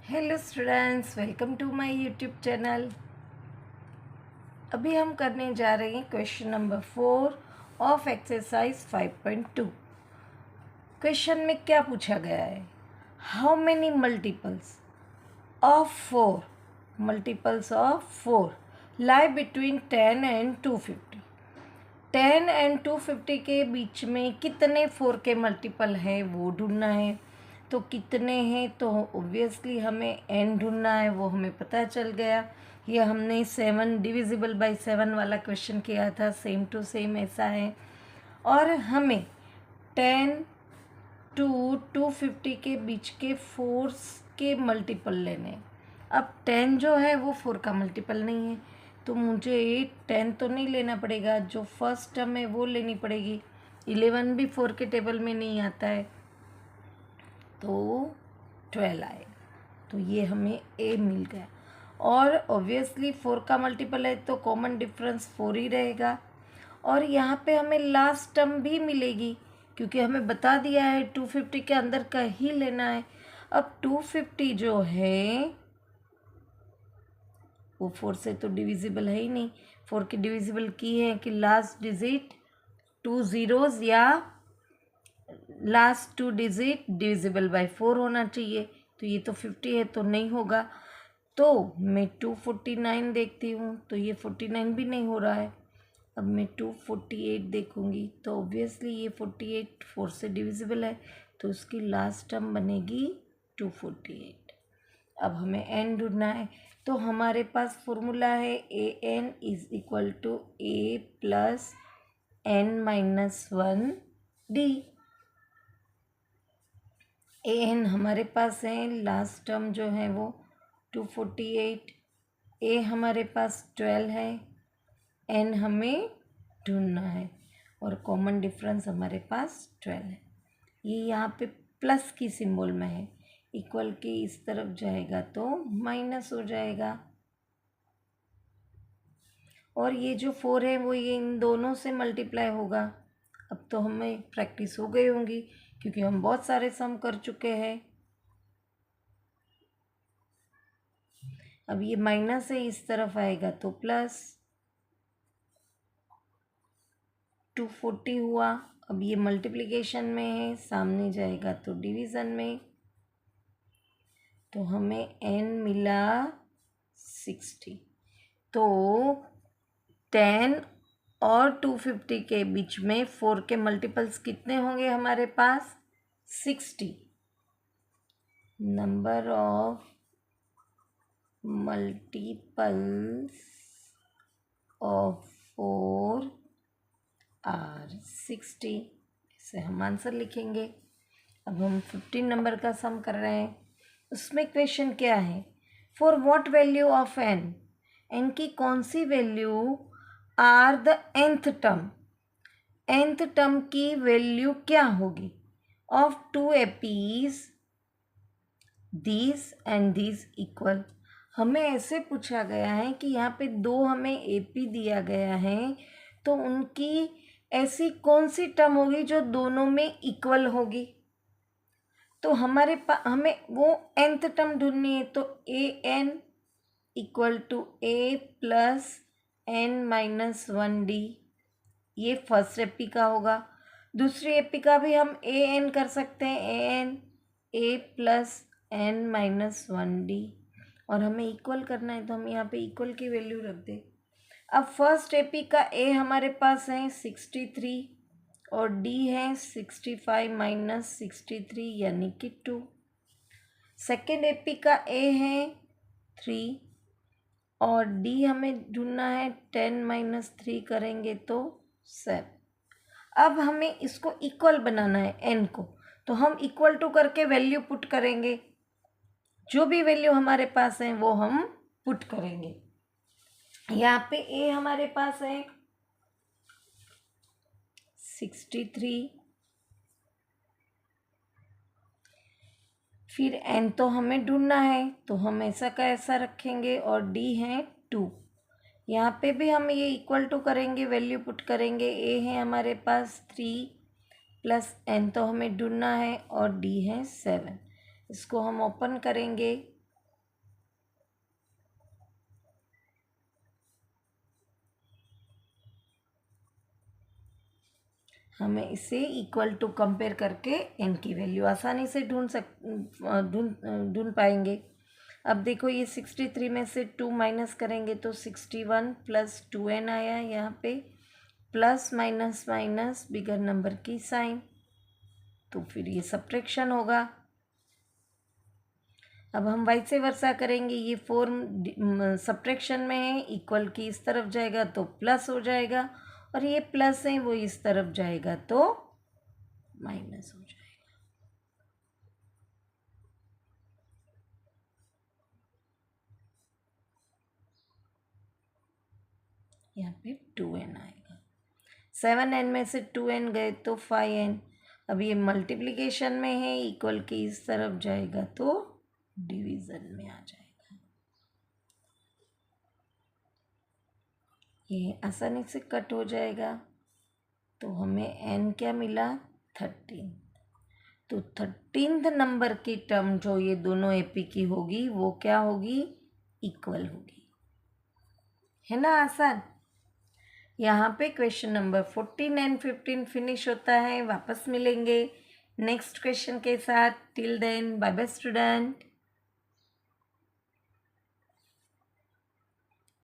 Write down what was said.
Hello students, welcome to my YouTube channel. अभी हम करने जा रहे हैं question number 4 of exercise 5.2। Question में क्या पूछा गया है? How many multiples of 4 lie between 10 and 250। 10 and 250 के बीच में कितने 4 के मल्टीपल हैं वो ढूंढना है। तो कितने हैं, तो ऑब्वियसली हमें n ढूंढना है, वो हमें पता चल गया। ये हमने 7 डिविजिबल बाय 7 वाला क्वेश्चन किया था, सेम टू सेम ऐसा है। और हमें 10 टू 250 के बीच के 4 के मल्टीपल लेने हैं। अब 10 जो है वो 4 का मल्टीपल नहीं है, तो मुझे 10 तो नहीं लेना पड़ेगा, जो फर्स्ट टर्म है वो लेनी पड़ेगी। 11 भी 4 के टेबल में नहीं आता है, तो 12 आएगा। तो ये हमें ए मिल गया। और ऑब्वियसली 4 का मल्टीपल है तो कॉमन डिफरेंस 4 ही रहेगा। और यहाँ पे हमें लास्ट टर्म भी मिलेगी, क्योंकि हमें बता दिया है 250 के अंदर का ही लेना है। अब 250 जो है वो 4 से तो डिविजिबल है ही नहीं। 4 की डिविजिबल की है कि लास्ट डिजिट 2 zeros या लास्ट 2 डिजिट डिविजिबल बाय 4 होना चाहिए। तो ये तो 50 है तो नहीं होगा। तो मैं 249 देखती हूँ, तो ये 49 भी नहीं हो रहा है। अब मैं 248 देखूँगी, तो ऑब्वियसली ये 48 4 से डिविजिबल है, तो उसकी लास्ट टर्म बनेगी 248। अब हमें n ढूंढना है, तो हमारे पास फॉर्मूला है an is equal to a plus n-1d। an हमारे पास है, लास्ट टर्म जो है वो 248, a हमारे पास 12 है, n हमें ढूंढना है, और कॉमन डिफरेंस हमारे पास 12 है। ये यहाँ पे प्लस की सिंबल में है, इक्वल के इस तरफ जाएगा तो माइनस हो जाएगा। और ये जो 4 है वो ये इन दोनों से मल्टीप्लाई होगा। अब तो हमें प्रैक्टिस हो गई होंगी, क्योंकि हम बहुत सारे सम कर चुके हैं। अब ये माइनस है, इस तरफ आएगा तो प्लस 240 हुआ। अब ये मल्टीप्लिकेशन में है, सामने जाएगा तो डिवीज़न में, तो हमें n मिला 60। तो 10 और 250 के बीच में 4 के मल्टीपल्स कितने होंगे हमारे पास? 60। Number of multiples of 4 are 60। इसे हम आंसर लिखेंगे। अब हम 15 नंबर का सम कर रहे हैं। उसमें क्वेश्चन क्या है? For what value of n, n की कौन सी value are the nth term, nth term की वैल्यू क्या होगी of 2 APs these and these equal. हमें ऐसे पूछा गया है कि यहाँ पे 2 हमें एपी दिया गया है, तो उनकी ऐसी कौन सी टर्म होगी जो दोनों में इक्वल होगी। तो हमारे पास हमें वो nth टर्म ढूंढनी है, तो a n equal to a plus n-1d। ये फर्स्ट एपी का होगा। दूसरी एपी का भी हम ए एन कर सकते हैं, A N A plus n-1d। और हमें इक्वल करना है, तो हम यहाँ पे इक्वल की वैल्यू रख दें। अब फर्स्ट एपी का ए हमारे पास है 63 और डी है 65 माइनस 63 यानी कि 2। सेकेंड एपी का ए है 3 और डी हमें ढूंढना है 10 माइनस 3 करेंगे तो 7। अब हमें इसको इक्वल बनाना है एन को, तो हम इक्वल टू करके वैल्यू पुट करेंगे। जो भी वैल्यू हमारे पास है वो हम पुट करेंगे। यहाँ पे ए हमारे पास है 63, फिर एन तो हमें ढूंढना है, तो हम ऐसा का ऐसा रखेंगे, और डी है 2। यहाँ पे भी हम ये इक्वल टू करेंगे, वैल्यू पुट करेंगे। ए है हमारे पास 3 प्लस एन तो हमें ढूंढना है, और डी है 7। इसको हम ओपन करेंगे हमें इसे इक्वल टू कंपेयर करके एन की वैल्यू आसानी से ढूंढ पाएंगे। अब देखो ये 63 में से 2 माइनस करेंगे तो 61 प्लस 2n आया यहाँ पे, plus minus minus bigger number की साइन, तो फिर ये सब्ट्रैक्शन होगा। अब हम वाइसे वर्सा करेंगे, ये फॉर्म सब्ट्रैक्शन में है, इक्वल की इस तरफ जाएगा तो प्लस हो जाएगा, और ये प्लस है वो इस तरफ जाएगा तो माइनस हो जाएगा। यहाँ पे 2n आएगा, 7n में से 2n गए तो 5n। अब ये मल्टीप्लिकेशन में है, इक्वल के इस तरफ जाएगा तो डिवीज़न में आ जाएगा। ये आसानी से कट हो जाएगा, तो हमें n क्या मिला, 13। तो 13th नंबर की टर्म जो ये दोनों एपी की होगी वो क्या होगी, इक्वल होगी, है ना आसान। यहाँ पे क्वेश्चन नंबर 14 एंड 15 फिनिश होता है। वापस मिलेंगे नेक्स्ट क्वेश्चन के साथ। Till then bye bye student.